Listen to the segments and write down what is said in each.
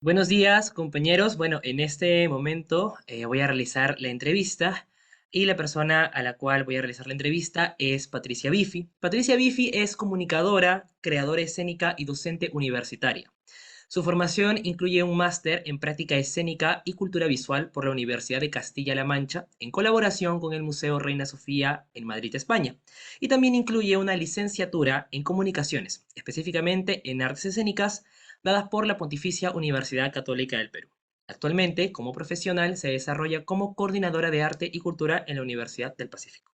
Buenos días, compañeros. Bueno, en este momento voy a realizar la entrevista y la persona a la cual voy a realizar la entrevista es Patricia Bifi. Patricia Bifi es comunicadora, creadora escénica y docente universitaria. Su formación incluye un máster en práctica escénica y cultura visual por la Universidad de Castilla-La Mancha, en colaboración con el Museo Reina Sofía en Madrid, España. Y también incluye una licenciatura en comunicaciones, específicamente en artes escénicas, dadas por la Pontificia Universidad Católica del Perú. Actualmente, como profesional, se desarrolla como coordinadora de arte y cultura en la Universidad del Pacífico.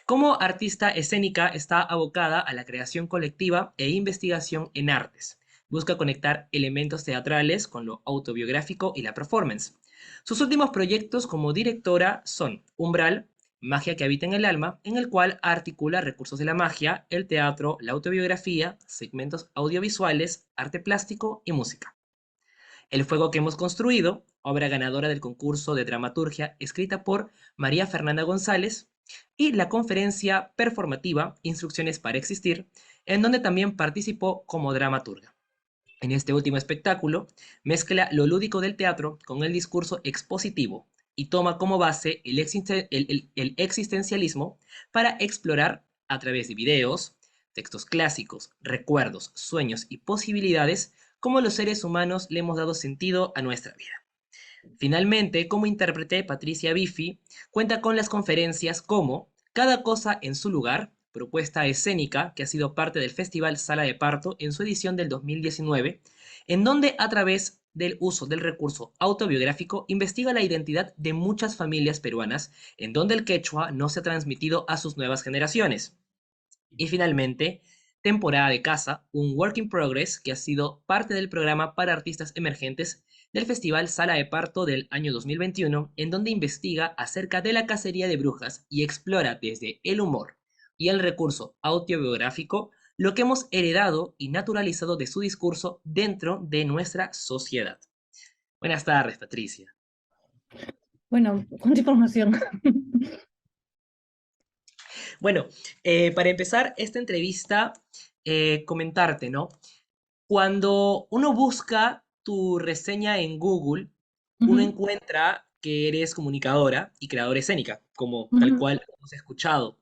Como artista escénica está abocada a la creación colectiva e investigación en artes. Busca conectar elementos teatrales con lo autobiográfico y la performance. Sus últimos proyectos como directora son Umbral, Magia que habita en el alma, en el cual articula recursos de la magia, el teatro, la autobiografía, segmentos audiovisuales, arte plástico y música. El fuego que hemos construido, obra ganadora del concurso de dramaturgia escrita por María Fernanda González, y la conferencia performativa Instrucciones para Existir, en donde también participó como dramaturga. En este último espectáculo, mezcla lo lúdico del teatro con el discurso expositivo y toma como base el existencialismo para explorar, a través de videos, textos clásicos, recuerdos, sueños y posibilidades, cómo los seres humanos le hemos dado sentido a nuestra vida. Finalmente, como intérprete, Patricia Bifi cuenta con las conferencias como Cada cosa en su lugar, propuesta escénica que ha sido parte del Festival Sala de Parto en su edición del 2019, en donde a través del uso del recurso autobiográfico investiga la identidad de muchas familias peruanas, en donde el quechua no se ha transmitido a sus nuevas generaciones. Y finalmente, Temporada de Casa, un work in progress que ha sido parte del programa para artistas emergentes del Festival Sala de Parto del año 2021, en donde investiga acerca de la cacería de brujas y explora desde el humor y el recurso autobiográfico lo que hemos heredado y naturalizado de su discurso dentro de nuestra sociedad. Buenas tardes, Patricia. Bueno, cuánta información. Bueno, para empezar esta entrevista, comentarte, ¿no? Cuando uno busca tu reseña en Google, uno Ujú, encuentra que eres comunicadora y creadora escénica, como tal ujú. cual hemos escuchado.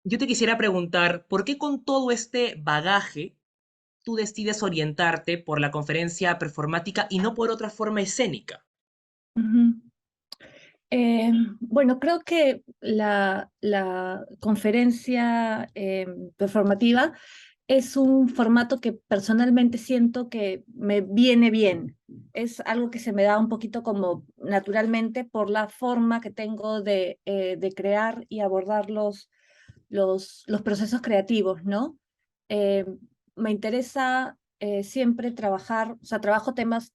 Yo te quisiera preguntar, ¿por qué con todo este bagaje tú decides orientarte por la conferencia performática y no por otra forma escénica? Ujú. Bueno, creo que la conferencia performativa es un formato que personalmente siento que me viene bien. Es algo que se me da un poquito como naturalmente por la forma que tengo de crear y abordar los procesos creativos, ¿no? Eh, Me interesa siempre trabajar, o sea, trabajo temas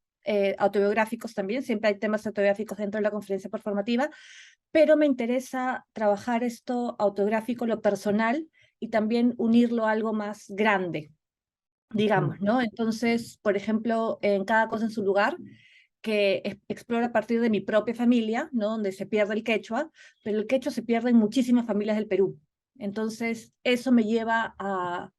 autobiográficos también, siempre hay temas autobiográficos dentro de la conferencia performativa, pero me interesa trabajar esto autobiográfico, lo personal, y también unirlo a algo más grande, Ujú. digamos, ¿no? Entonces, por ejemplo, en Cada cosa en su lugar, que explora a partir de mi propia familia, ¿no? Donde se pierde el quechua, pero el quechua se pierde en muchísimas familias del Perú. Entonces, eso me lleva a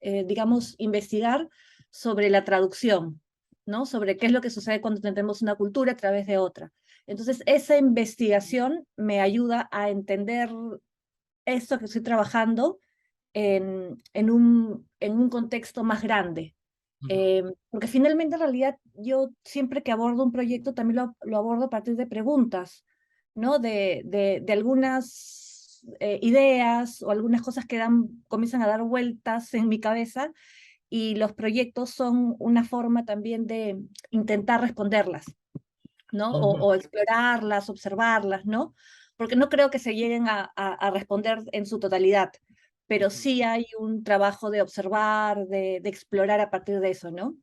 digamos, investigar sobre la traducción, ¿no? Sobre qué es lo que sucede cuando entendemos una cultura a través de otra. Entonces, esa investigación me ayuda a entender esto que estoy trabajando en un contexto más grande. Ujú. Porque finalmente, en realidad, yo siempre que abordo un proyecto también lo abordo a partir de preguntas, ¿no? De algunas ideas o algunas cosas que comienzan a dar vueltas en mi cabeza, y los proyectos son una forma también de intentar responderlas, ¿no? Ujú. O explorarlas, observarlas, ¿no? Porque no creo que se lleguen a responder en su totalidad, pero Ujú. sí hay un trabajo de observar, de explorar a partir de eso, ¿no?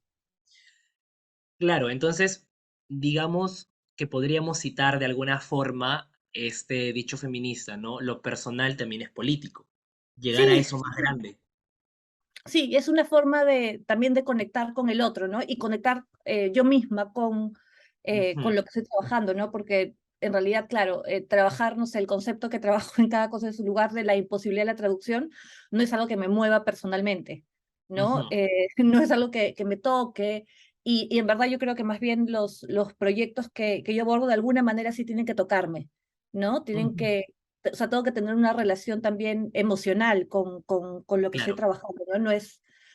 Claro, entonces, digamos que podríamos citar de alguna forma este dicho feminista, ¿no? Lo personal también es político. Llegar a Sí, eso más grande. sí, es una forma también de conectar con el otro, ¿no? Y conectar yo misma con Ujú. lo que estoy trabajando, ¿no? Porque en realidad, claro, trabajar, no sé, el concepto que trabajo en Cada cosa en su lugar de la imposibilidad de la traducción no es algo que me mueva personalmente, ¿no? Ujú. No es algo que me toque. y en verdad yo creo que más bien los proyectos que yo abordo de alguna manera sí tienen que tocarme, ¿no? Tienen Ujú. que, o sea, tengo que tener una relación también emocional con lo que estoy Claro, trabajando, ¿no?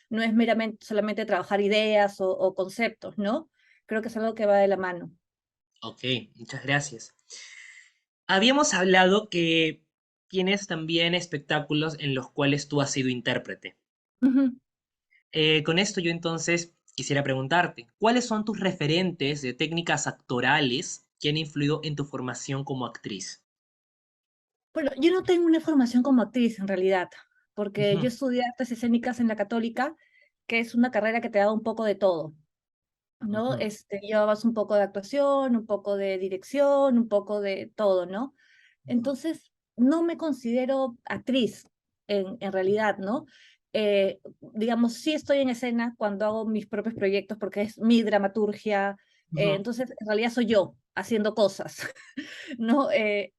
No es meramente solamente trabajar ideas o conceptos, ¿no? Creo que es algo que va de la mano. ok, muchas gracias. Habíamos hablado que tienes también espectáculos en los cuales tú has sido intérprete. Ujú. Con esto yo entonces quisiera preguntarte, ¿cuáles son tus referentes de técnicas actorales que han influido en tu formación como actriz? Bueno, yo no tengo una formación como actriz en realidad, porque yo Ujú, estudié artes escénicas en la Católica, que es una carrera que te da un poco de todo. ¿No? ujú, Llevabas un poco de actuación, un poco de dirección, un poco de todo, ¿no? ujú, Entonces, no me considero actriz en realidad, ¿no? Digamos, sí estoy en escena cuando hago mis propios proyectos porque es mi dramaturgia, ujú, entonces en realidad soy yo haciendo cosas, ¿no?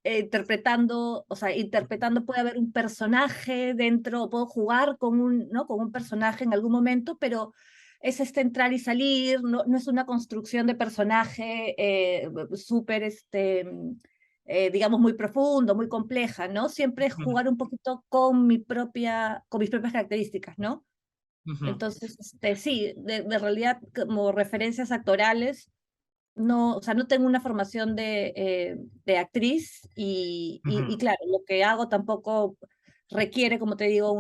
Interpretando, o sea, interpretando puede haber un personaje dentro, puedo jugar con ¿no? Con un personaje en algún momento, pero es entrar y salir, no es una construcción de personaje súper, digamos, muy profundo, muy compleja, ¿no? Siempre es ujú, jugar un poquito con mis propias características, ¿no? ujú, Entonces, sí, de realidad, como referencias actorales, no, o sea, no tengo una formación de actriz y ujú. claro, lo que hago tampoco requiere, como te digo,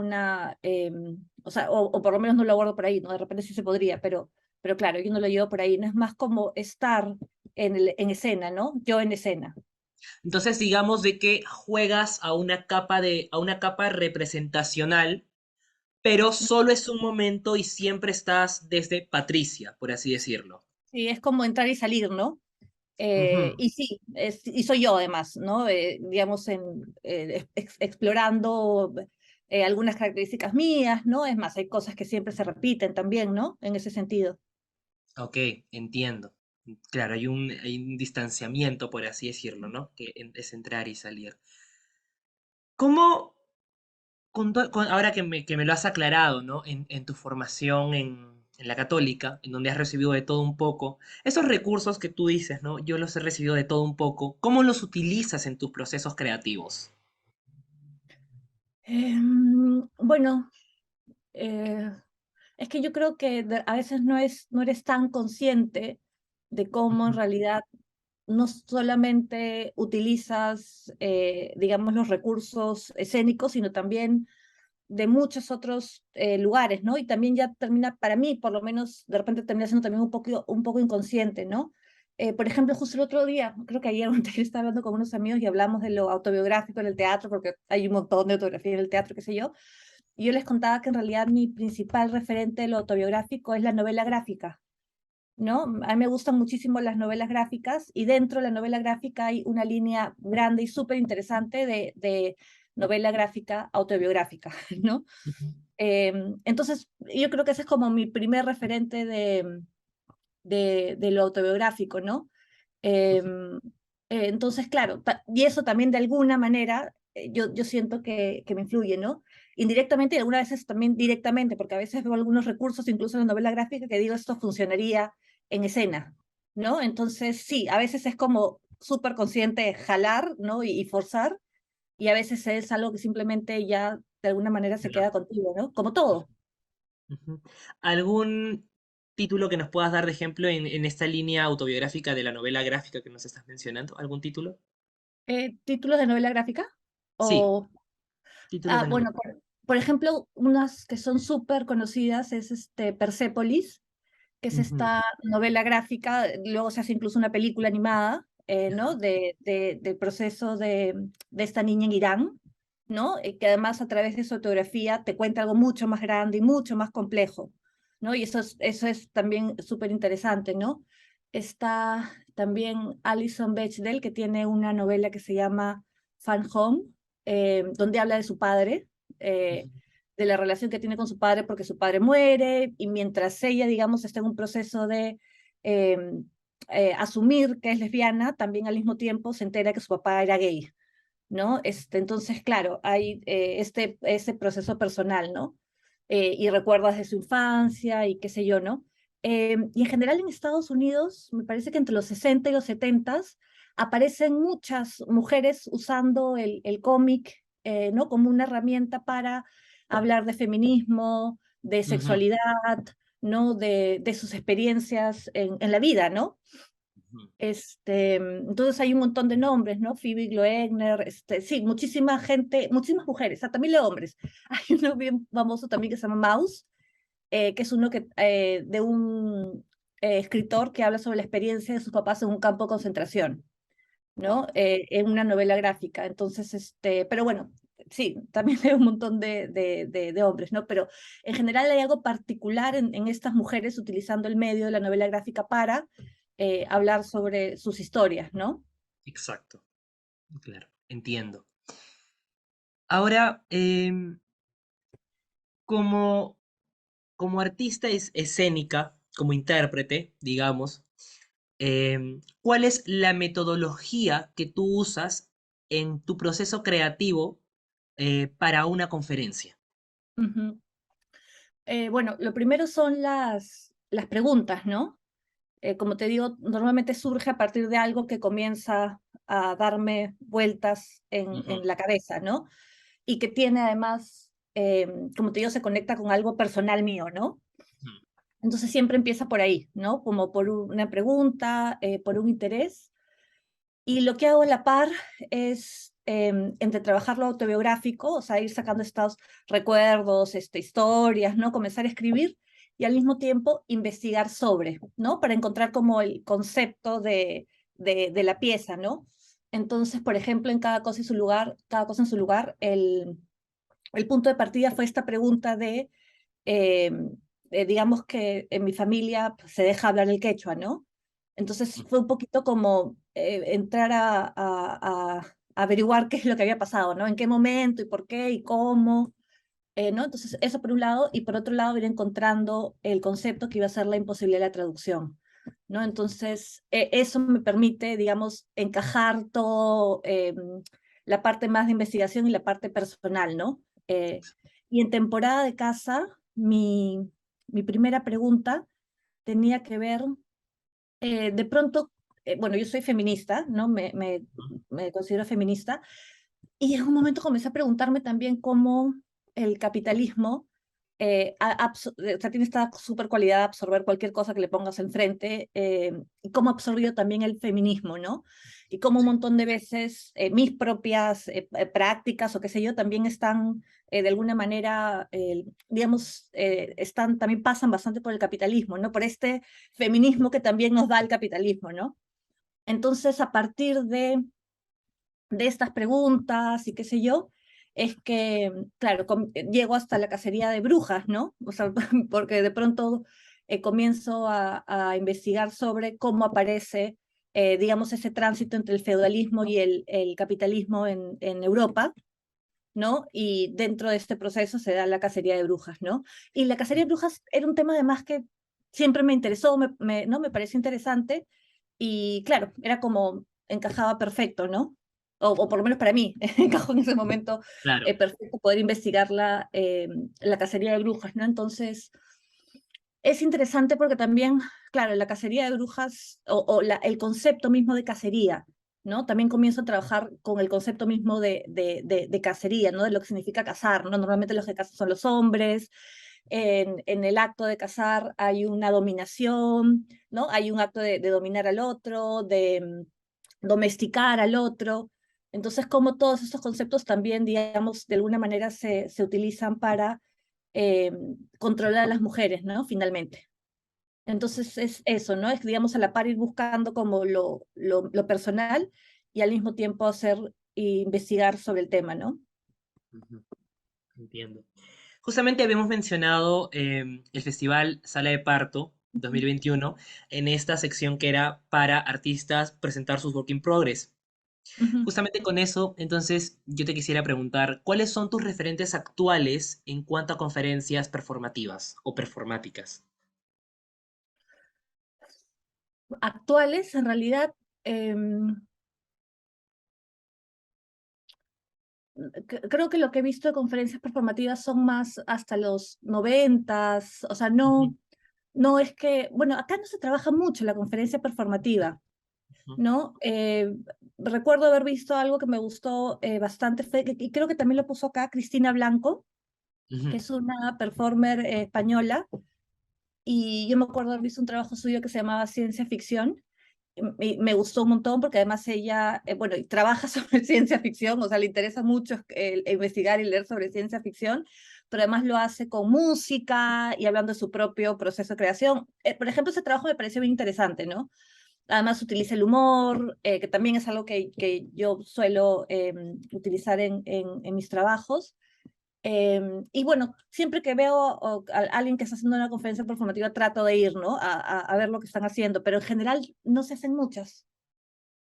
o sea, o por lo menos no lo abordo por ahí, ¿no? De repente sí se podría, pero claro, yo no lo llevo por ahí, no es más como estar en escena, ¿no? Yo en escena. Entonces, digamos de que juegas a una capa representacional, pero solo es un momento y siempre estás desde Patricia, por así decirlo. Sí, es como entrar y salir, ¿no? Ujú. Y sí, y soy yo además, ¿no? Digamos, explorando algunas características mías, ¿no? Es más, hay cosas que siempre se repiten también, ¿no? En ese sentido. Ok, entiendo. Claro, hay un distanciamiento, por así decirlo, ¿no? Es entrar y salir. ¿Cómo, ahora que me lo has aclarado, ¿no? En tu formación en la católica, en donde has recibido de todo un poco, esos recursos que tú dices, ¿no? Yo los he recibido de todo un poco, ¿cómo los utilizas en tus procesos creativos? Bueno, eh, es que yo creo que a veces no eres tan consciente de cómo en Ujú, realidad no solamente utilizas, digamos, los recursos escénicos, sino también de muchos otros lugares, ¿no? Y también ya termina, para mí, por lo menos, de repente termina siendo también un poco inconsciente, ¿no? Por ejemplo, justo el otro día, creo que ayer o antes estaba hablando con unos amigos y hablamos de lo autobiográfico en el teatro, porque hay un montón de autografía en el teatro, qué sé yo, y yo les contaba que en realidad mi principal referente de lo autobiográfico es la novela gráfica, ¿no? A mí me gustan muchísimo las novelas gráficas y dentro de la novela gráfica hay una línea grande y súper interesante de novela gráfica autobiográfica, ¿no? ujú, Entonces, yo creo que ese es como mi primer referente de lo autobiográfico, ¿no? ujú. Em, entonces, claro, y eso también de alguna manera yo siento que me influye, ¿no? Indirectamente y algunas veces también directamente, porque a veces veo algunos recursos, incluso en la novela gráfica, que digo, esto funcionaría en escena, ¿no? Entonces, sí, a veces es como súper consciente jalar, ¿no? Y forzar, y a veces es algo que simplemente ya de alguna manera se Claro. queda contigo, ¿no? Como todo. Ujú. ¿Algún título que nos puedas dar de ejemplo en esta línea autobiográfica de la novela gráfica que nos estás mencionando? ¿Algún título? ¿Títulos de novela gráfica? Sí, O, títulos de novela. bueno, por ejemplo, unas que son súper conocidas es Persépolis, que es Ujú, esta novela gráfica, luego se hace incluso una película animada, ¿no? ajá, Del proceso de esta niña en Irán, ¿no? Que además a través de su autografía te cuenta algo mucho más grande y mucho más complejo, ¿no? Y eso es también súper interesante, ¿no? Está también Alison Bechdel, que tiene una novela que se llama Fan Home, donde habla de su padre, ujú, eh, de la relación que tiene con su padre porque su padre muere y mientras ella, digamos, está en un proceso de eh, asumir que es lesbiana, también al mismo tiempo se entera que su papá era gay, ¿no? Entonces, claro, hay ese proceso personal, ¿no? Y recuerdas de su infancia y qué sé yo, ¿no? Y en general en Estados Unidos, me parece que entre los 60 y los 70 aparecen muchas mujeres usando el cómic, ¿no? Como una herramienta para hablar de feminismo, de Ujú, sexualidad, ¿no? De sus experiencias en la vida, ¿no? ujú. Entonces hay un montón de nombres, ¿no? Phoebe Gloeckner, sí, muchísima gente, muchísimas mujeres, también de hombres. Hay uno bien famoso también que se llama Maus, que es uno de un escritor que habla sobre la experiencia de sus papás en un campo de concentración, ¿no? Wow. En una novela gráfica. Entonces, pero bueno, sí, también hay un montón de hombres, ¿no? Pero en general hay algo particular en estas mujeres utilizando el medio de la novela gráfica para hablar sobre sus historias, ¿no? Exacto, claro, entiendo. Ahora, como, como artista escénica, como intérprete, digamos, ¿cuál es la metodología que tú usas en tu proceso creativo para una conferencia? Ujú. Bueno, lo primero son las preguntas, ¿no? Como te digo, normalmente surge a partir de algo que comienza a darme vueltas Ujú, en la cabeza, ¿no? Y que tiene además, como te digo, se conecta con algo personal mío, ¿no? ujú, Entonces siempre empieza por ahí, ¿no? Como por una pregunta, por un interés. Y lo que hago a la par es, entre trabajar lo autobiográfico, o sea, ir sacando estos recuerdos, historias, ¿no? Comenzar a escribir y al mismo tiempo investigar sobre, ¿no? Para encontrar como el concepto de la pieza, ¿no? Entonces, por ejemplo, en cada cosa en su lugar, cada cosa en su lugar, el punto de partida fue esta pregunta eh, digamos que en mi familia pues, se deja hablar el quechua, ¿no? Entonces fue un poquito como entrar a averiguar qué es lo que había pasado, ¿no? En qué momento y por qué y cómo, ¿no? Entonces eso por un lado, y por otro lado ir encontrando el concepto que iba a ser la imposibilidad de la traducción, ¿no? Entonces eso me permite, digamos, encajar todo, la parte más de investigación y la parte personal, ¿no? Y en temporada de casa, mi primera pregunta tenía que ver, de pronto, bueno, yo soy feminista, ¿no? Me considero feminista, y en un momento comencé a preguntarme también cómo el capitalismo o sea, tiene esta super cualidad de absorber cualquier cosa que le pongas enfrente, y cómo ha absorbido también el feminismo, ¿no? Y cómo un sí, montón de veces mis propias prácticas o qué sé yo también están de alguna manera, digamos, también pasan bastante por el capitalismo, ¿no? Por este feminismo que también nos da el capitalismo, ¿no? Entonces, a partir de estas preguntas y qué sé yo, es que, claro, llego hasta la cacería de brujas, ¿no? O sea, porque de pronto comienzo a investigar sobre cómo aparece, digamos, ese tránsito entre el feudalismo y el capitalismo en Europa, ¿no? Y dentro de este proceso se da la cacería de brujas, ¿no? Y la cacería de brujas era un tema además que siempre me interesó, ¿no? Me pareció interesante y claro, era como encajaba perfecto, ¿no? O por lo menos para mí, encajó en ese momento claro. perfecto poder investigar la cacería de brujas, ¿no? Entonces, es interesante porque también, claro, la cacería de brujas el concepto mismo de cacería, ¿no? También comienzo a trabajar con el concepto mismo de cacería, ¿no? De lo que significa cazar, ¿no? Normalmente los que cazan son los hombres. En el acto de cazar hay una dominación, ¿no? Hay un acto de dominar al otro, de domesticar al otro. Entonces, como todos estos conceptos también, digamos, de alguna manera se utilizan para eh, controlar a las mujeres, ¿no? Finalmente. Entonces es eso, ¿no? Es, digamos, a la par ir buscando como lo personal y al mismo tiempo hacer e investigar sobre el tema, ¿no? Ujú, entiendo. Justamente habíamos mencionado el Festival Sala de Parto 2021 en esta sección que era para artistas presentar sus work in progress. Ujú. Justamente con eso, entonces yo te quisiera preguntar, ¿cuáles son tus referentes actuales en cuanto a conferencias performativas o performáticas? Actuales, en realidad, em, creo que lo que he visto de conferencias performativas son más hasta los 90, o sea, Ujú, no es que, bueno, acá no se trabaja mucho la conferencia performativa, Ujú, ¿no? Recuerdo haber visto algo que me gustó bastante, y creo que también lo puso acá Cristina Blanco, que ujú, es una performer española, y yo me acuerdo haber visto un trabajo suyo que se llamaba Ciencia Ficción, y me gustó un montón porque además ella, bueno, y trabaja sobre ciencia ficción, o sea, le interesa mucho investigar y leer sobre ciencia ficción, pero además lo hace con música y hablando de su propio proceso de creación. Por ejemplo, ese trabajo me pareció bien interesante, ¿no? Además utiliza el humor, que también es algo que yo suelo utilizar en mis trabajos. Y bueno, siempre que veo a alguien que está haciendo una conferencia performativa, trato de ir, ¿no? A ver lo que están haciendo, pero en general no se hacen muchas,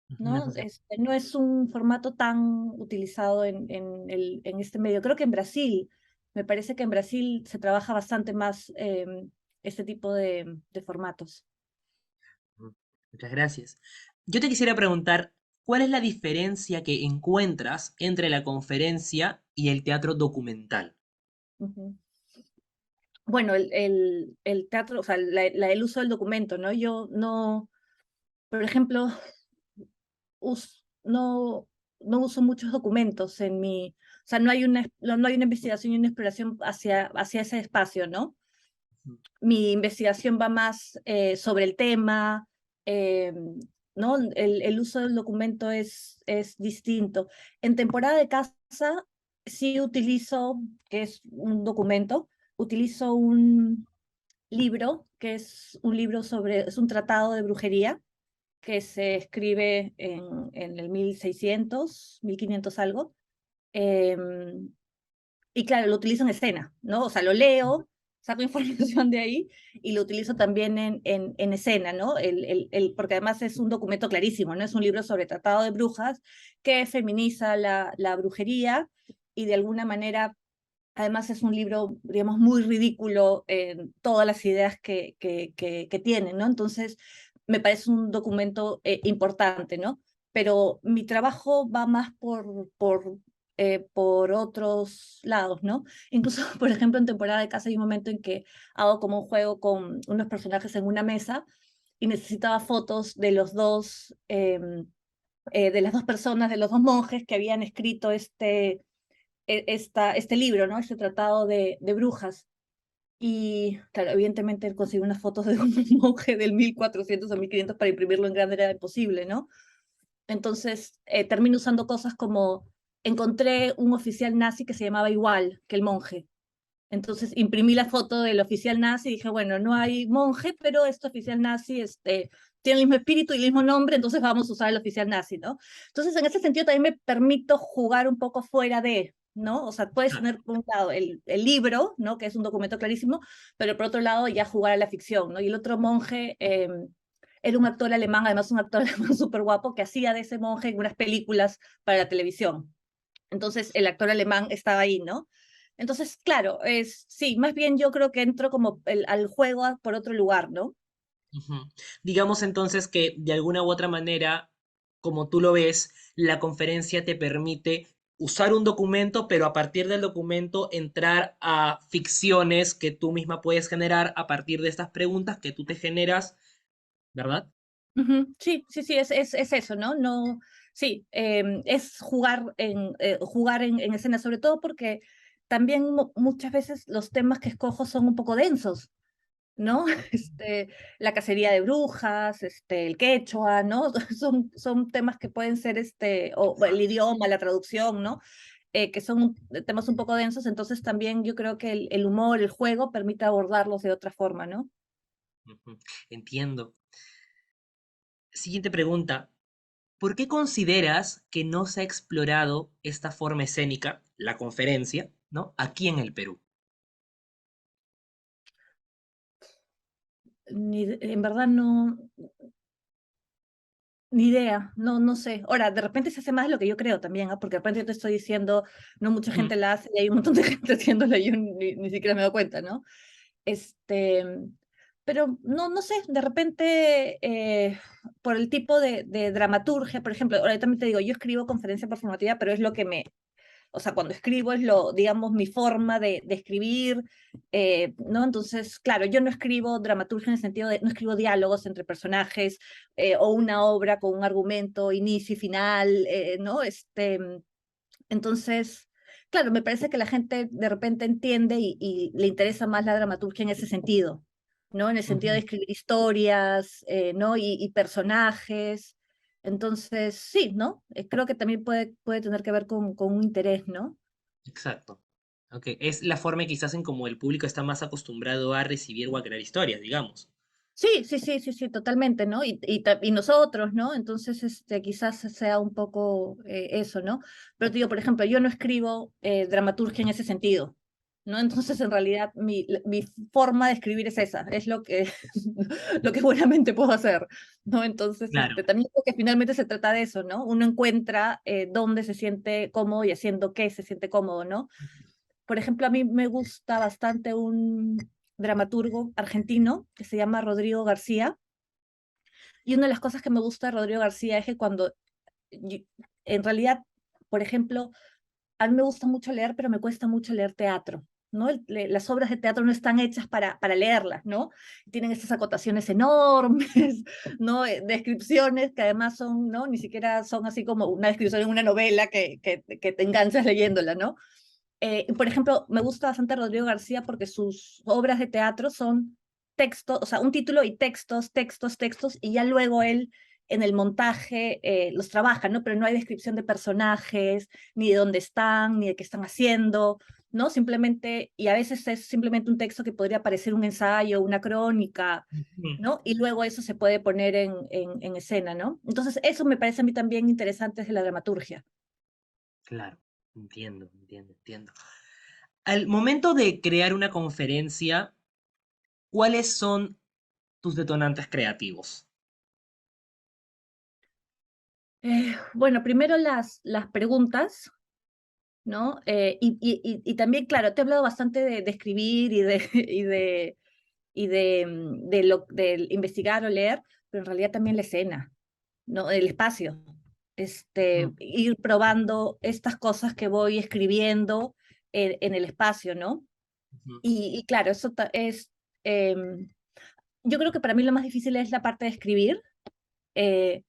ujú, ¿no? eso sí. No es un formato tan utilizado en este medio. Creo que en Brasil, me parece que en Brasil se trabaja bastante más este tipo de formatos. Ujú, muchas gracias. Yo te quisiera preguntar, ¿cuál es la diferencia que encuentras entre la conferencia y el teatro documental? Ujú. Bueno, el teatro, o sea, el uso del documento, ¿no? Yo no, por ejemplo, no, no uso muchos documentos en mi, o sea, no hay una investigación y una exploración hacia ese espacio, ¿no? Ujú, Mi investigación va más sobre el tema, eh, ¿no? El uso del documento es distinto. En temporada de casa sí utilizo, que es un documento, utilizo un libro, que es un libro es un tratado de brujería, que se escribe en el 1600, 1500 algo. Y claro, lo utilizo en escena, ¿no? O sea, lo leo, saco información de ahí y lo utilizo también en escena, ¿no? Porque además es un documento clarísimo, ¿no? Es un libro sobre tratado de brujas que feminiza la brujería y de alguna manera, además es un libro, digamos, muy ridículo en todas las ideas que tiene, ¿no? Entonces, me parece un documento importante, ¿no? Pero mi trabajo va más por otros lados, ¿no? Incluso, por ejemplo, en temporada de casa hay un momento en que hago como un juego con unos personajes en una mesa y necesitaba fotos de los dos, de las dos personas, de los dos monjes que habían escrito este libro, ¿no? Este tratado de brujas. Y claro, evidentemente conseguir unas fotos de un monje del 1400 o 1500 para imprimirlo en grande era imposible, ¿no? Entonces termino usando cosas como encontré un oficial nazi que se llamaba igual que el monje. Entonces imprimí la foto del oficial nazi y dije, bueno, no hay monje, pero este oficial nazi tiene el mismo espíritu y el mismo nombre, entonces vamos a usar el oficial nazi, ¿no? Entonces en ese sentido también me permito jugar un poco fuera de, ¿no? O sea, puedes tener por un lado el libro, ¿no? Que es un documento clarísimo, pero por otro lado ya jugar a la ficción, ¿no? Y el otro monje era un actor alemán, además un actor alemán súper guapo, que hacía de ese monje en unas películas para la televisión. Entonces el actor alemán estaba ahí, ¿no? Entonces, claro, sí, más bien yo creo que entro como al juego por otro lugar, ¿no? ujú. Digamos entonces que de alguna u otra manera, como tú lo ves, la conferencia te permite usar un documento, pero a partir del documento entrar a ficciones que tú misma puedes generar a partir de estas preguntas que tú te generas, ¿verdad? Ujú, sí, sí, sí, es eso, ¿no? No, sí, es jugar en escena, sobre todo porque también muchas veces los temas que escojo son un poco densos, ¿no? La cacería de brujas, el quechua, ¿no? Son temas que pueden ser, o el idioma, la traducción, ¿no? Que son temas un poco densos, entonces también yo creo que el humor, el juego, permite abordarlos de otra forma, ¿no? Ujú, entiendo. Siguiente pregunta. ¿Por qué consideras que no se ha explorado esta forma escénica, la conferencia, ¿no? Aquí en el Perú? En verdad no, ni idea, no sé. Ahora, de repente se hace más de lo que yo creo también, ¿ah? Porque de repente yo te estoy diciendo, no mucha Ujú, gente la hace y hay un montón de gente haciéndola y yo ni siquiera me doy cuenta, ¿no? Este, pero no sé, de repente, por el tipo de dramaturgia, por ejemplo, ahora también te digo, yo escribo conferencia performativa, pero es o sea, cuando escribo es digamos, mi forma de escribir, ¿no? Entonces, claro, yo no escribo dramaturgia en el sentido de, no escribo diálogos entre personajes, o una obra con un argumento, inicio y final, ¿no? Entonces, claro, me parece que la gente de repente entiende y le interesa más la dramaturgia en ese sentido, ¿no? En el sentido de Ujú. escribir historias, ¿no? Y personajes. Entonces, sí, ¿no? Creo que también puede tener que ver con un interés, ¿no? Exacto. Ok, es la forma quizás en como el público está más acostumbrado a recibir o a crear historias, digamos. Sí, sí, sí, sí, sí, totalmente, ¿no? Y nosotros, ¿no? Entonces, quizás sea un poco eso, ¿no? Pero te digo, por ejemplo, yo no escribo dramaturgia en ese sentido, ¿no? Ujú. Entonces, en realidad, mi forma de escribir es esa, es lo que, lo que buenamente puedo hacer, ¿no? Entonces, Claro. también creo que finalmente se trata de eso, ¿no? Uno encuentra dónde se siente cómodo y haciendo qué se siente cómodo, ¿no? Por ejemplo, a mí me gusta bastante un dramaturgo argentino que se llama Rodrigo García. Y una de las cosas que me gusta de Rodrigo García es que yo- en realidad, por ejemplo, a mí me gusta mucho leer, pero me cuesta mucho leer teatro, ¿no? Las obras de teatro no están hechas para leerlas, ¿no? Tienen estas acotaciones enormes, ¿no? Descripciones que además son, ¿no? Ni siquiera son así como una descripción en una novela que te enganchas leyéndola, ¿no? Por ejemplo, me gusta bastante Rodrigo García porque sus obras de teatro son textos, o sea, un título y textos, textos, textos, y ya luego él en el montaje los trabaja, ¿no? Pero no hay descripción de personajes, ni de dónde están, ni de qué están haciendo, ¿no? Simplemente, y a veces es simplemente un texto que podría parecer un ensayo, una crónica, Ujú. ¿no? Y luego eso se puede poner en escena, ¿no? Entonces, eso me parece a mí también interesante de la dramaturgia. Claro, entiendo, entiendo, entiendo. Al momento de crear una conferencia, ¿cuáles son tus detonantes creativos? Bueno, primero las preguntas, ¿no? Y también, claro, te he hablado bastante de escribir y de, de investigar o leer, pero en realidad también la escena, ¿no? El espacio. Ujú, Ir probando estas cosas que voy escribiendo en el espacio, ¿no? ujú. Y claro, eso es, yo creo que para mí lo más difícil es la parte de escribir, eh,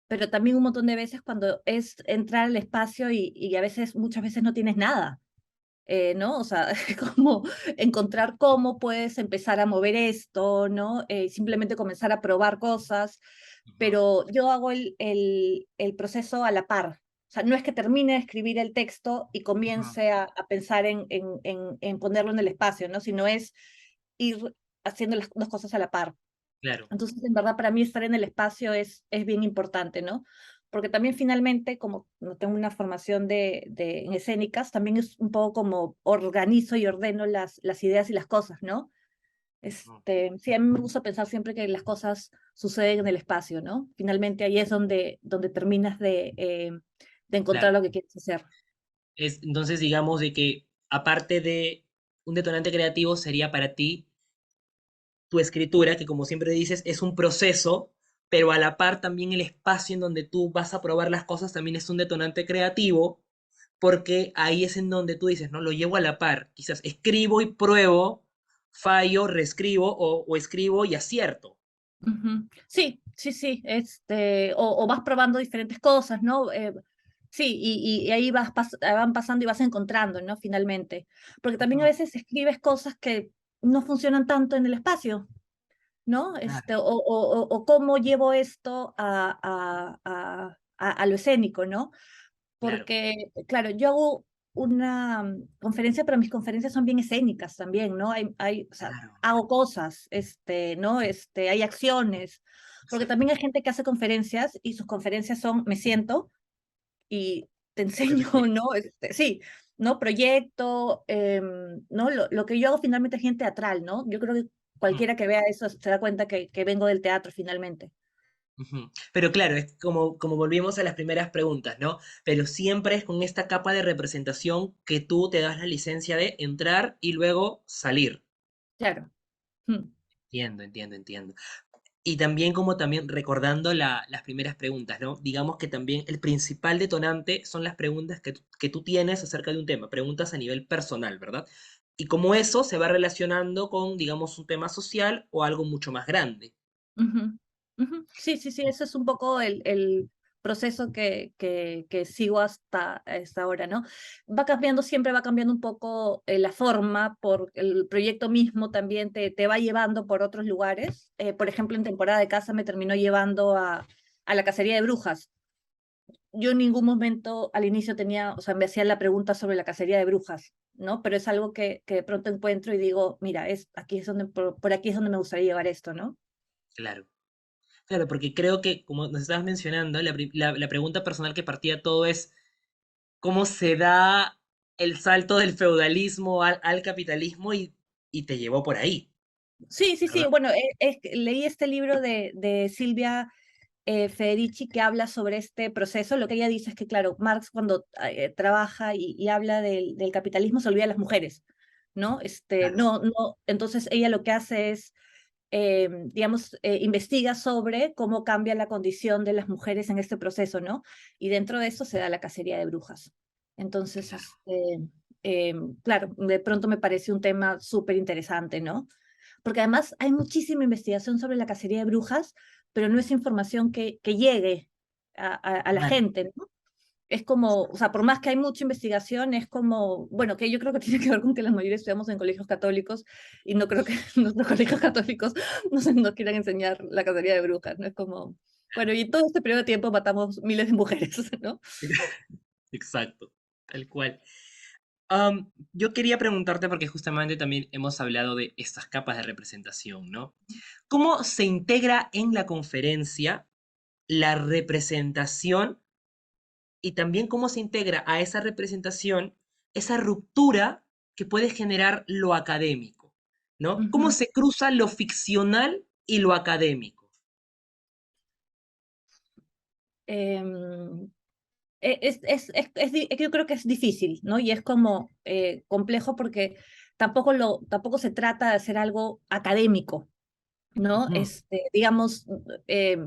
pero también un montón de veces cuando es entrar al espacio y a veces, muchas veces no tienes nada, ¿no? O sea, como encontrar cómo puedes empezar a mover esto, ¿no? Simplemente comenzar a probar cosas, Ujú. pero yo hago el proceso a la par. O sea, no es que termine de escribir el texto y Ujú. comience a pensar en ponerlo en el espacio, ¿no? Sino es ir haciendo las dos cosas a la par. Claro, Entonces, en verdad, para mí estar en el espacio es bien importante, ¿no? Porque también finalmente, como no tengo una formación en escénicas, también es un poco como organizo y ordeno las ideas y las cosas, ¿no? ujú, Sí, a mí me gusta pensar siempre que las cosas suceden en el espacio, ¿no? Finalmente ahí es donde terminas de encontrar claro. lo que quieres hacer. Entonces, digamos de que aparte de un detonante creativo sería para ti tu escritura, que como siempre dices, es un proceso, pero a la par también el espacio en donde tú vas a probar las cosas también es un detonante creativo, porque ahí es en donde tú dices, ¿no? Lo llevo a la par. Quizás escribo y pruebo, fallo, reescribo o escribo y acierto. Ujú. Sí, sí, sí, o vas probando diferentes cosas, ¿no? Sí, y ahí van pasando y vas encontrando, ¿no? Finalmente. Porque también a Ujú. veces escribes cosas que no funcionan tanto en el espacio, ¿no? Claro, O cómo llevo esto a lo escénico, ¿no? claro, Porque, claro, yo hago una conferencia, pero mis conferencias son bien escénicas también, ¿no? O sea, claro, hago cosas, ¿no? Hay acciones, porque exacto. también hay gente que hace conferencias y sus conferencias son, me siento y te enseño, Perfecto. ¿no? Sí, ¿no? Proyecto, ¿no? Lo que yo hago finalmente es bien teatral, ¿no? Yo creo que Ujú, cualquiera que vea eso se da cuenta que vengo del teatro finalmente. ujú. Pero claro, es como volvimos a las primeras preguntas, ¿no? Pero siempre es con esta capa de representación que tú te das la licencia de entrar y luego salir. Claro. Mm. Entiendo, entiendo, entiendo. Y también como también recordando las primeras preguntas, ¿no? Digamos que también el principal detonante son las preguntas que tú tienes acerca de un tema, preguntas a nivel personal, ¿verdad? Y cómo eso se va relacionando con, digamos, un tema social o algo mucho más grande. Ujú, ujú. Sí, sí, sí, ese es un poco el proceso que sigo hasta ahora, ¿no? Va cambiando, siempre va cambiando un poco la forma, por el proyecto mismo también te va llevando por otros lugares. Por ejemplo, en temporada de caza me terminó llevando a la cacería de brujas. Yo en ningún momento al inicio tenía, o sea, me hacían la pregunta sobre la cacería de brujas, ¿no? Pero es algo que de pronto encuentro y digo, mira, aquí es donde, por aquí es donde me gustaría llevar esto, ¿no? Claro. Claro, porque creo que, como nos estabas mencionando, la pregunta personal que partía todo es cómo se da el salto del feudalismo al capitalismo y te llevó por ahí, Sí, sí, sí. ¿verdad? Bueno, leí este libro de Silvia Federici que habla sobre este proceso. Lo que ella dice es que, claro, Marx cuando trabaja y habla del capitalismo se olvida de las mujeres, ¿no? Claro, Entonces ella lo que hace es, digamos, investiga sobre cómo cambia la condición de las mujeres en este proceso, ¿no? Y dentro de eso se da la cacería de brujas. Entonces, claro. claro, de pronto me parece un tema súper interesante, ¿no? Porque además hay muchísima investigación sobre la cacería de brujas, pero no es información que llegue a la Claro. gente, ¿no? Es como, o sea, por más que hay mucha investigación, es como, bueno, que yo creo que tiene que ver con que la mayoría estudiamos en colegios católicos y no creo que nuestros colegios católicos nos quieran enseñar la cacería de brujas, ¿no? Es como, bueno, y todo este periodo de tiempo matamos miles de mujeres, ¿no? Exacto, tal cual. Yo quería preguntarte, porque justamente también hemos hablado de estas capas de representación, ¿no? ¿Cómo se integra en la conferencia la representación y también cómo se integra a esa representación esa ruptura que puede generar lo académico, ¿no? ¿Cómo Ujú. se cruza lo ficcional y lo académico? Em, yo creo que es difícil, ¿no? Y es como complejo porque tampoco se trata de hacer algo académico, ¿no? Ujú, Eh,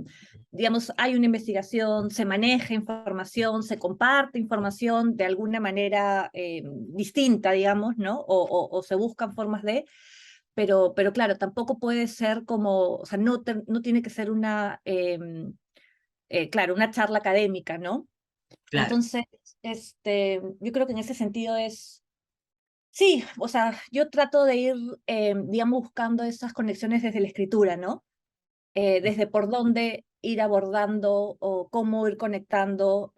digamos, hay una investigación, se maneja información, se comparte información de alguna manera distinta, digamos, ¿no? O se buscan formas de, pero claro, tampoco puede ser como, o sea, no tiene que ser claro, una charla académica, ¿no? claro, Entonces, yo creo que en ese sentido sí, o sea, yo trato de ir, digamos, buscando esas conexiones desde la escritura, ¿no? Desde por dónde ir abordando o cómo ir conectando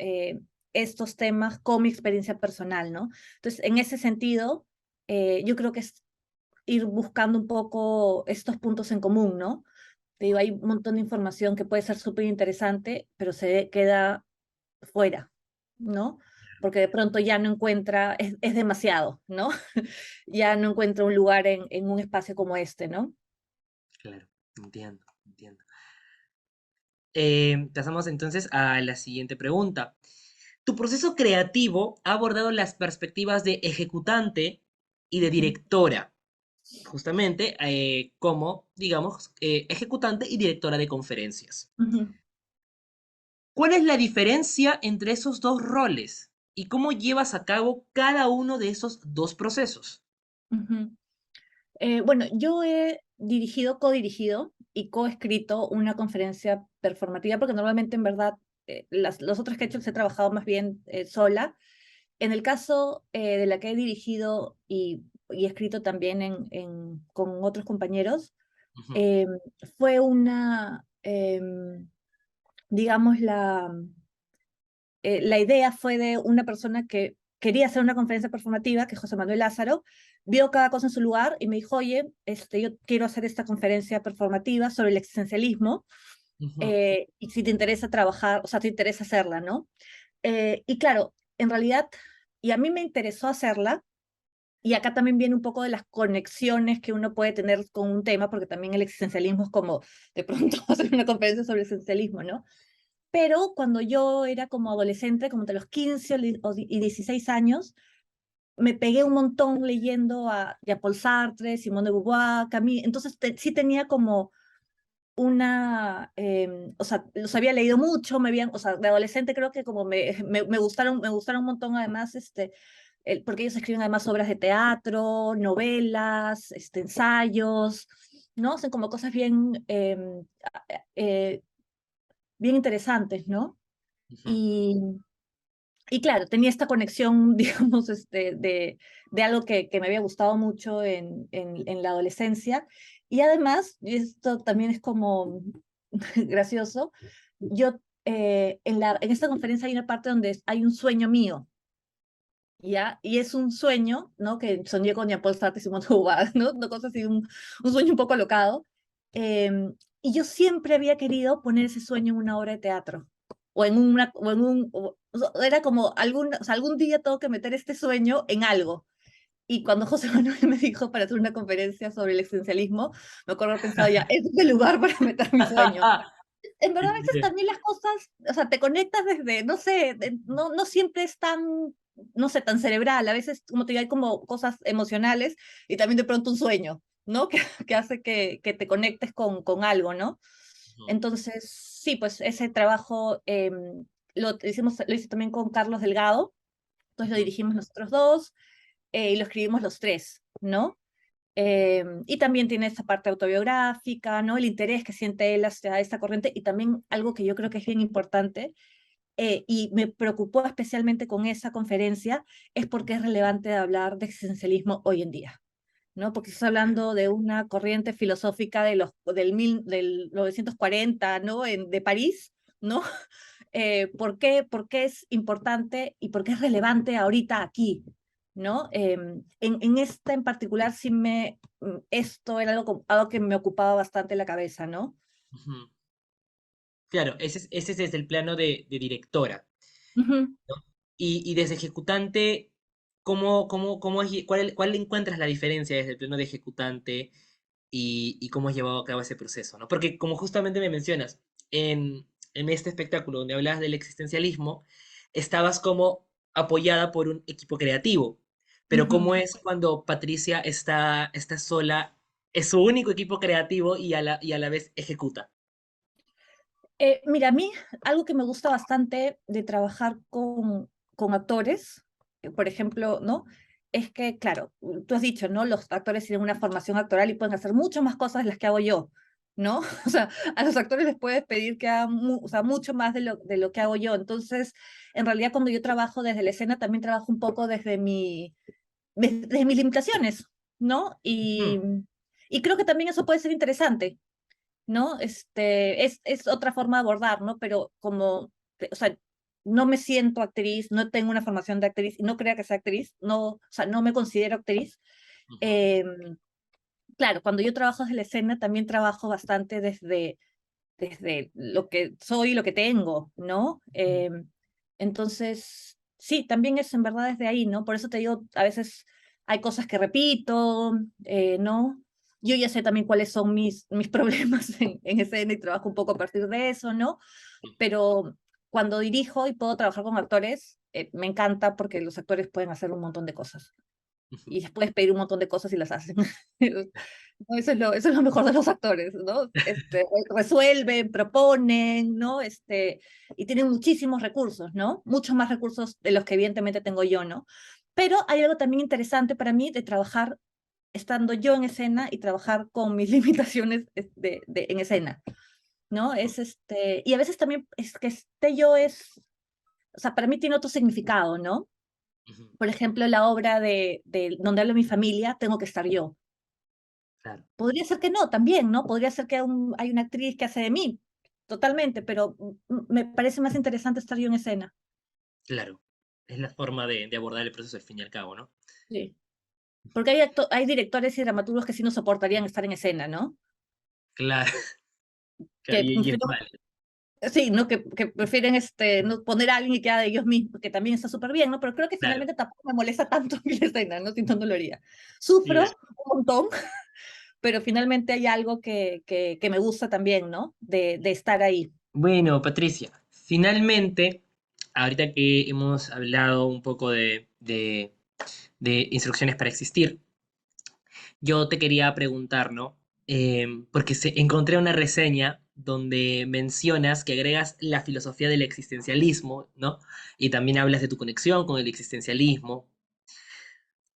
estos temas con mi experiencia personal, ¿no? Entonces, en ese sentido, yo creo que es ir buscando un poco estos puntos en común, ¿no? Te digo, hay un montón de información que puede ser súper interesante, pero se queda fuera, ¿no? Porque de pronto ya no encuentra, es demasiado, ¿no? Ya no encuentra un lugar en un espacio como este, ¿no? claro, entiendo, entiendo. Pasamos entonces a la siguiente pregunta. Tu proceso creativo ha abordado las perspectivas de ejecutante y de Ujú, directora, justamente como, digamos, ejecutante y directora de conferencias. ujú, ¿Cuál es la diferencia entre esos dos roles y cómo llevas a cabo cada uno de esos dos procesos? ujú. Bueno, yo he dirigido, codirigido y coescrito una conferencia performativa, porque normalmente en verdad los otros que he hecho los he trabajado más bien sola. En el caso de la que he dirigido y escrito también con otros compañeros, Ujú, eh, fue digamos, la idea fue de una persona que quería hacer una conferencia performativa, que es José Manuel Lázaro, vio cada cosa en su lugar y me dijo, oye, yo quiero hacer esta conferencia performativa sobre el existencialismo, ujú, y si te interesa trabajar, o sea, te interesa hacerla, ¿no? Y claro, en realidad, y a mí me interesó hacerla, y acá también viene un poco de las conexiones que uno puede tener con un tema, porque también el existencialismo es como, de pronto, hacer una conferencia sobre el existencialismo, ¿no? Pero cuando yo era como adolescente, como entre los 15 y 16 años, me pegué un montón leyendo a Paul Sartre, Simone de Beauvoir, Camus, entonces sí tenía como o sea, los había leído mucho, o sea, de adolescente creo que como me gustaron un montón además, porque ellos escriben además obras de teatro, novelas, ensayos, ¿no? Hacen como cosas eh, bien interesantes, ¿no? Ujú, Y, y claro, tenía esta conexión, digamos, de algo que me había gustado mucho en la adolescencia. Y además, y esto también es como gracioso, yo en esta conferencia hay una parte donde hay un sueño mío, ¿ya? Y es un sueño, ¿no? Que soñé con Jean-Paul Sartre y Simone de Beauvoir, ¿no? Una cosa así, un sueño un poco alocado. Y yo siempre había querido poner ese sueño en una obra de teatro. Era como o sea, algún día tengo que meter este sueño en algo. Y cuando José Manuel me dijo para hacer una conferencia sobre el existencialismo, me acuerdo haber pensado ya, este es el lugar para meter mi sueño. En verdad, a veces Bien. también las cosas, o sea, te conectas desde, no sé, no siempre es tan, no sé, tan cerebral, a veces, como te digo, hay como cosas emocionales y también de pronto un sueño, ¿no? Que hace que te conectes con algo, ¿no? Ujú, Entonces, sí, pues ese trabajo lo hice también con Carlos Delgado, entonces lo ujú, dirigimos nosotros dos y lo escribimos los tres, ¿no? Y también tiene esa parte autobiográfica, ¿no? El interés que siente él hacia esta corriente y también algo que yo creo que es bien importante y me preocupó especialmente con esa conferencia es porque es relevante de hablar de existencialismo hoy en día, ¿no? Porque estás claro. hablando de una corriente filosófica del 940, ¿no? De París, ¿no? ¿Por qué es importante y por qué es relevante ahorita aquí? ¿No? En esta en particular, esto era algo que me ocupaba bastante la cabeza, ¿no? Ujú. Claro, ese es desde el plano de directora, Ujú. ¿no? Y desde ejecutante, ¿cuál encuentras la diferencia desde el plano de ejecutante y cómo has llevado a cabo ese proceso, ¿no? Porque como justamente me mencionas, en este espectáculo donde hablabas del existencialismo, estabas como apoyada por un equipo creativo, pero Ujú. ¿cómo es cuando Patricia está sola, es su único equipo creativo y a la vez ejecuta? Mira, a mí algo que me gusta bastante de trabajar con actores, por ejemplo, ¿no? Es que, claro, tú has dicho, ¿no? Los actores tienen una formación actoral y pueden hacer muchas más cosas de las que hago yo, ¿no? O sea, a los actores les puedes pedir que hagan o sea, mucho más de lo que hago yo. Entonces, en realidad, cuando yo trabajo desde la escena, también trabajo un poco desde mis limitaciones, ¿no? Ujú, Y creo que también eso puede ser interesante, ¿no? Es otra forma de abordar, ¿no? Pero o sea, no me siento actriz, no tengo una formación de actriz y no creo que sea actriz, no, o sea, no me considero actriz. ujú, Eh, claro, cuando yo trabajo desde la escena, también trabajo bastante desde lo que soy y lo que tengo, ¿no? ujú, Entonces, sí, también es en verdad desde ahí, ¿no? Por eso te digo, a veces hay cosas que repito, ¿no? Yo ya sé también cuáles son mis problemas en escena y trabajo un poco a partir de eso, ¿no? Pero cuando dirijo y puedo trabajar con actores, me encanta porque los actores pueden hacer un montón de cosas ujú. y les puedes pedir un montón de cosas y las hacen. ¿No? Eso es lo mejor de los actores, ¿no? Resuelven, proponen, ¿no? Y tienen muchísimos recursos, ¿no? Muchos más recursos de los que evidentemente tengo yo, ¿no? Pero hay algo también interesante para mí de trabajar estando yo en escena y trabajar con mis limitaciones en escena, ¿no? Y a veces también es que o sea, para mí tiene otro significado, ¿no? Ujú, Por ejemplo, la obra de donde hablo de mi familia, tengo que estar yo. claro, Podría ser que no, también, ¿no? Podría ser que hay una actriz que hace de mí, totalmente, pero me parece más interesante estar yo en escena. claro. Es la forma de abordar el proceso al fin y al cabo, ¿no? Sí. Porque hay directores y dramaturgos que sí no soportarían estar en escena, ¿no? Claro, claro, Que y es prefieren, válido, sí, ¿no? Que prefieren no poner a alguien y que haga de ellos mismos, que también está súper bien, ¿no? Pero creo que claro. finalmente tampoco me molesta tanto mi escena, ¿no? Si no, no lo haría. Claro. Sufro un montón, pero finalmente hay algo que me gusta también, ¿no? De estar ahí. Bueno, Patricia, finalmente, ahorita que hemos hablado un poco de instrucciones para existir, yo te quería preguntar, ¿no? porque encontré una reseña donde mencionas que agregas la filosofía del existencialismo, ¿no? Y también hablas de tu conexión con el existencialismo.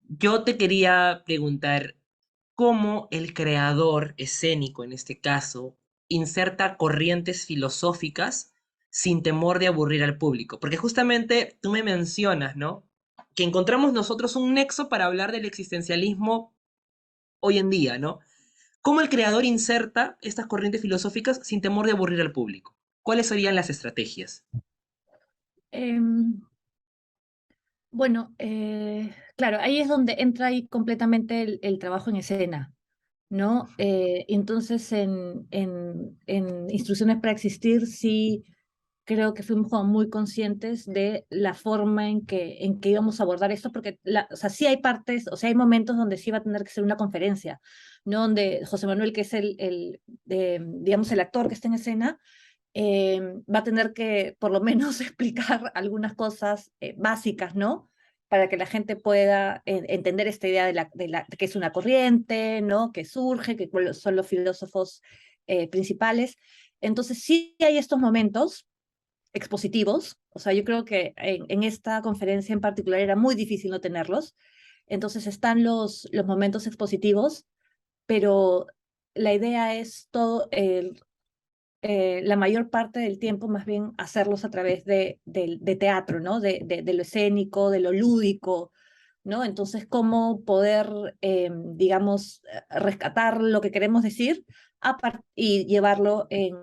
Yo te quería preguntar cómo el creador escénico, en este caso, inserta corrientes filosóficas sin temor de aburrir al público. Porque justamente tú me mencionas, ¿no? Que encontramos nosotros un nexo para hablar del existencialismo hoy en día, ¿no? ¿Cómo el creador inserta estas corrientes filosóficas sin temor de aburrir al público? ¿Cuáles serían las estrategias? Em, bueno, claro, ahí es donde entra ahí completamente el trabajo en escena, ¿no? Entonces, en Instrucciones para Existir, sí creo que fuimos como muy conscientes de la forma en que íbamos a abordar esto, porque o sea, sí hay partes, o sea, hay momentos donde sí va a tener que ser una conferencia, ¿no? Donde José Manuel, que es digamos, el actor que está en escena, va a tener que por lo menos explicar algunas cosas básicas, ¿no? Para que la gente pueda entender esta idea de que es una corriente, ¿no? Que surge, que cuáles son los filósofos principales. Entonces, sí hay estos momentos expositivos, o sea, yo creo que en esta conferencia en particular era muy difícil no tenerlos. Entonces están los momentos expositivos, pero la idea es la mayor parte del tiempo más bien hacerlos a través de teatro, ¿no? De lo escénico, de lo lúdico, ¿no? Entonces, cómo poder, digamos, rescatar lo que queremos decir y llevarlo en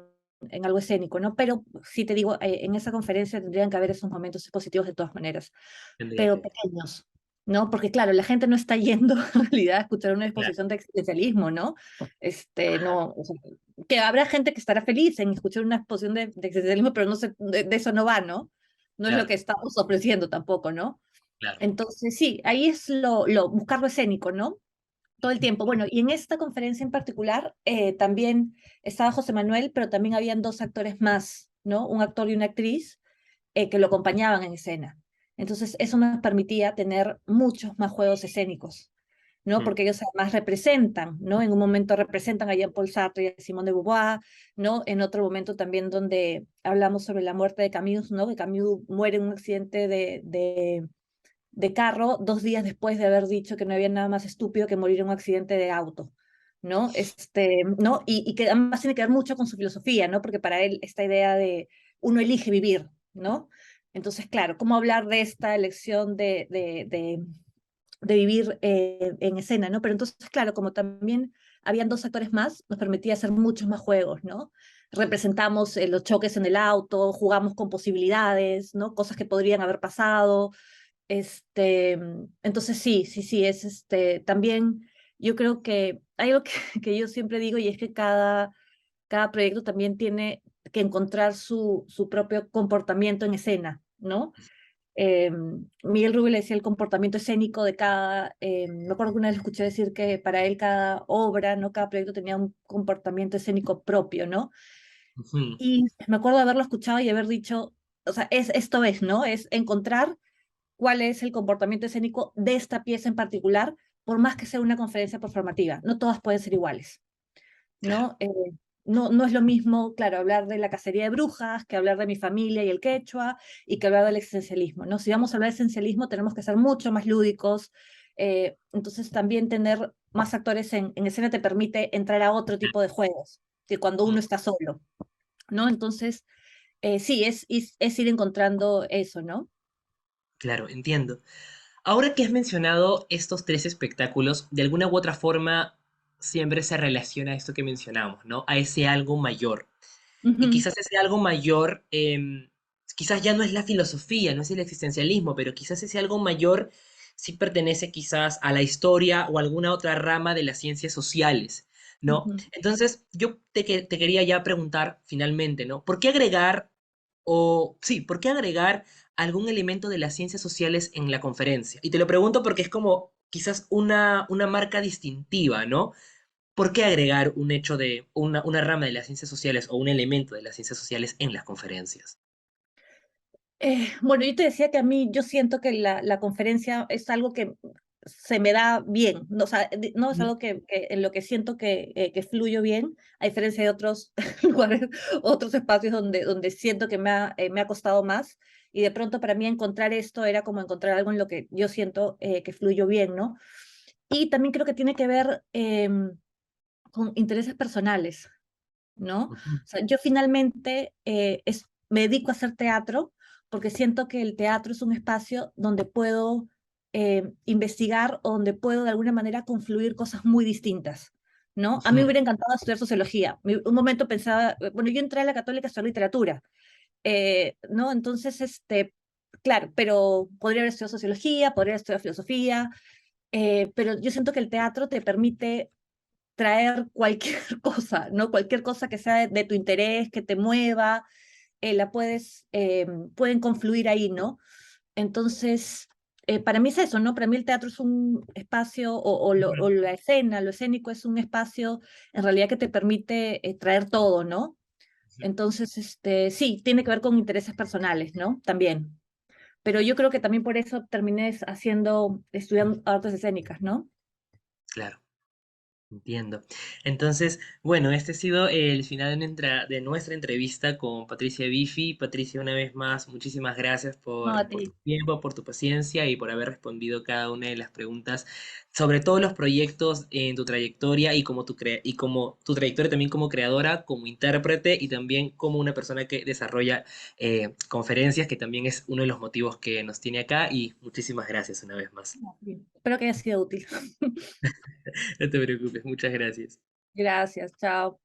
algo escénico, ¿no? Pero sí te digo, en esa conferencia tendrían que haber esos momentos expositivos de todas maneras, Tendría pero que... pequeños, ¿no? Porque claro, la gente no está yendo en realidad a escuchar una Claro, exposición de existencialismo, ¿no? No, o sea, que habrá gente que estará feliz en escuchar una exposición de existencialismo, pero no sé, de eso no va, ¿no? No es lo claro, que estamos ofreciendo tampoco, ¿no? claro. Entonces, sí, ahí es buscar lo escénico, ¿no? Todo el tiempo. Bueno, y en esta conferencia en particular también estaba José Manuel, pero también habían dos actores más, ¿no? Un actor y una actriz que lo acompañaban en escena. Entonces, eso nos permitía tener muchos más juegos escénicos, ¿no? Mm, Porque ellos además representan, ¿no? En un momento representan a Jean-Paul Sartre y a Simone de Beauvoir, ¿no? En otro momento también donde hablamos sobre la muerte de Camus, ¿no? Que Camus muere en un accidente de carro 2 días después de haber dicho que no había nada más estúpido que morir en un accidente de auto, ¿no? ¿No? Y que además tiene que ver mucho con su filosofía, ¿no? Porque para él esta idea de uno elige vivir, ¿no? Entonces, claro, ¿cómo hablar de esta elección de vivir en escena, ¿no? Pero entonces, claro, como también habían dos actores más, nos permitía hacer muchos más juegos, ¿no? Representamos los choques en el auto, jugamos con posibilidades, ¿no? Cosas que podrían haber pasado, entonces sí, sí, sí, también yo creo que hay algo que, que yo siempre digo y es que cada proyecto también tiene que encontrar su propio comportamiento en escena, ¿no? Miguel Rubio le decía el comportamiento escénico de me acuerdo que una vez escuché decir que para él cada obra, ¿no? Cada proyecto tenía un comportamiento escénico propio, ¿no? ujú, Y me acuerdo de haberlo escuchado y haber dicho, o sea, esto es, ¿no? Es encontrar cuál es el comportamiento escénico de esta pieza en particular, por más que sea una conferencia performativa. No todas pueden ser iguales, claro. ¿no? No es lo mismo, claro, hablar de la cacería de brujas que hablar de mi familia y el quechua y que hablar del existencialismo, ¿no? Si vamos a hablar de esencialismo, tenemos que ser mucho más lúdicos. Entonces, también tener más actores en escena te permite entrar a otro tipo de juegos que cuando Mm, uno está solo, ¿no? Entonces, sí, es ir encontrando eso, ¿no? claro, entiendo. Ahora que has mencionado estos tres espectáculos, de alguna u otra forma siempre se relaciona a esto que mencionamos, ¿no? A ese algo mayor. Y Ujú, quizás ese algo mayor, quizás ya no es la filosofía, no es el existencialismo, pero quizás ese algo mayor sí pertenece quizás a la historia o alguna otra rama de las ciencias sociales, ¿no? ujú. Entonces, yo te quería ya preguntar finalmente, ¿no? ¿Por qué agregar, o sí, por qué agregar algún elemento de las ciencias sociales en la conferencia? Y te lo pregunto porque es como quizás una marca distintiva, ¿no? ¿Por qué agregar un hecho de una rama de las ciencias sociales o un elemento de las ciencias sociales en las conferencias? Bueno, yo te decía que a mí, yo siento que la conferencia es algo que se me da bien, no, o sea, no es Ujú. algo en lo que siento que fluyo bien, a diferencia de otros lugares, otros espacios donde siento que me ha costado más. Y de pronto para mí encontrar esto era como encontrar algo en lo que yo siento que fluyo bien, ¿no? Y también creo que tiene que ver con intereses personales, ¿no? Ujú. O sea, yo finalmente me dedico a hacer teatro porque siento que el teatro es un espacio donde puedo investigar o donde puedo de alguna manera confluir cosas muy distintas, ¿no? A mí me Ujú. hubiera encantado estudiar sociología. Un momento pensaba, bueno, yo entré a la Católica a estudiar literatura, ¿no? Entonces, claro, pero podría haber estudiado sociología, podría haber estudiado filosofía, pero yo siento que el teatro te permite traer cualquier cosa, ¿no? Cualquier cosa que sea de tu interés, que te mueva, pueden confluir ahí, ¿no? Entonces, para mí es eso, ¿no? Para mí el teatro es un espacio, o Ujú. la escena, lo escénico es un espacio en realidad que te permite traer todo, ¿no? Entonces, sí, tiene que ver con intereses personales, ¿no? También. Pero yo creo que también por eso terminé estudiando artes escénicas, ¿no? Claro. Entiendo. Entonces, bueno, este ha sido el final de nuestra entrevista con Patricia Bifi. Patricia, una vez más, muchísimas gracias No, a por ti. tu tiempo, por tu paciencia y por haber respondido cada una de las preguntas sobre todos los proyectos en tu trayectoria y como tu trayectoria también como creadora, como intérprete y también como una persona que desarrolla conferencias, que también es uno de los motivos que nos tiene acá. Y muchísimas gracias una vez más. No, bien. Espero que haya sido útil. No te preocupes, muchas gracias. Gracias, chao.